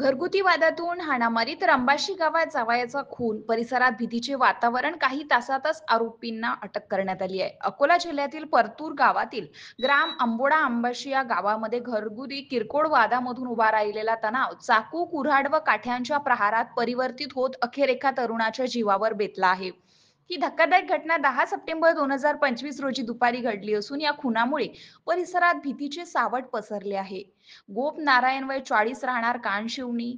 घरगुती वादातून हाणामारी तर अंबाशी गावात जावयाचा खून, परिसरात भीतीचे वातावरण. काही तासातच आरोपींना अटक करण्यात आली आहे. अकोला जिल्ह्यातील परतूर गावातील ग्राम अंबोडा अंबाशी या गावामध्ये घरगुती किरकोळ वादामधून उभा राहिलेला तणाव चाकू, कुऱ्हाड व काठ्यांच्या प्रहारात परिवर्तित होत अखेर एका तरुणाच्या जीवावर बेतला आहे. ही धक्कादायक घटना 10 सप्टेंबर 2025 रोजी दुपारी घडली असून या खुनामुळे परिसरात भीतीचे सावट पसरले आहे. गोप नारायण वय 40 राहणार कानशिवनी,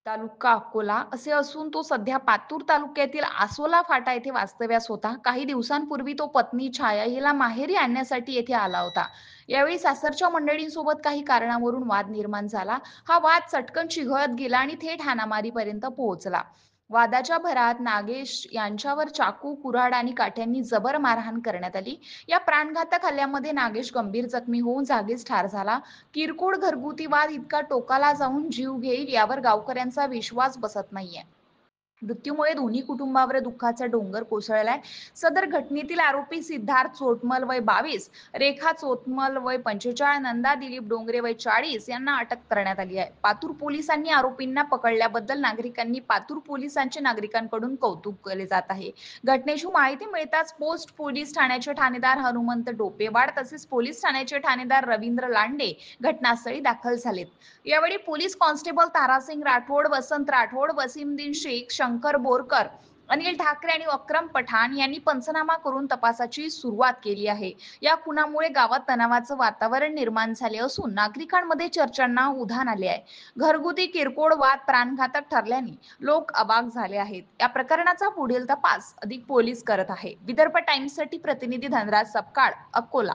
तालुका अकोला असे असून तो सध्या पातूर तालुक्यातील आसोला फाटा येथे वास्तव्यास होता. काही दिवसांपूर्वी तो पत्नी छाया हिला माहेरी आणण्यासाठी येथे आला होता. यावेळी सासरच्या मंडळींसोबत काही कारणावरून वाद निर्माण झाला. हा वाद चटकन चिघळत गेला आणि थेट हाणामारीपर्यंत पोहोचला. वादाच्या भरात नागेश यांच्यावर चाकू, कुऱ्हाड आणि काठ्यांनी जबर मारहाण करण्यात आली. या प्राणघातक हल्ल्यामध्ये नागेश गंभीर जखमी होऊन जागीच ठार झाला. किरकोळ घरगुती वाद इतका टोकाला जाऊन जीव घेईल यावर गावकऱ्यांचा विश्वास बसत नाहीये. मृत्यूमुळे दोन्ही कुटुंबावर दुःखाचा डोंगर कोसळलाय. सदर घटनेतील आरोपी सिद्धार्थ चोटमल वय 22, रेखा चोटमल वय 45, नंदा दिलीप डोंगरे वय 40 यांना अटक करण्यात आली आहे. पातूर पोलिसांनी आरोपींना पकडल्याबद्दल नागरिकांनी पातूर पोलिसांचे नागरिकांकडून कौतुक केले जात आहे. घटनेची माहिती मिळताच पोस्ट पोलीस ठाण्याचे ठाणेदार हनुमंत डोपेवाड तसेच पोलीस ठाण्याचे ठाणेदार रवींद्र लांडे घटनास्थळी दाखल झालेत. यावेळी पोलीस कॉन्स्टेबल तारासिंग राठोड, वसंत राठोड, वसीमउद्दीन शेख, शंकर बोरकर, अनिल ठाकरे आणि अक्रम पठाण यांनी पंचनामा करून तपासाची सुरुवात केली आहे. या खुनामुळे गावात तणावाचं वातावरण निर्माण झाले असून नागरिकांमध्ये चर्चांना उधाण आले आहे. घरगुती किरकोळ वाद प्राणघातक ठरल्याने लोक अवाक झाले आहेत. या प्रकरणाचा पुढील तपास अधिक पोलीस करत आहे. विदर्भ टाइम्ससाठी प्रतिनिधी धनराज सपकाळ, अकोला.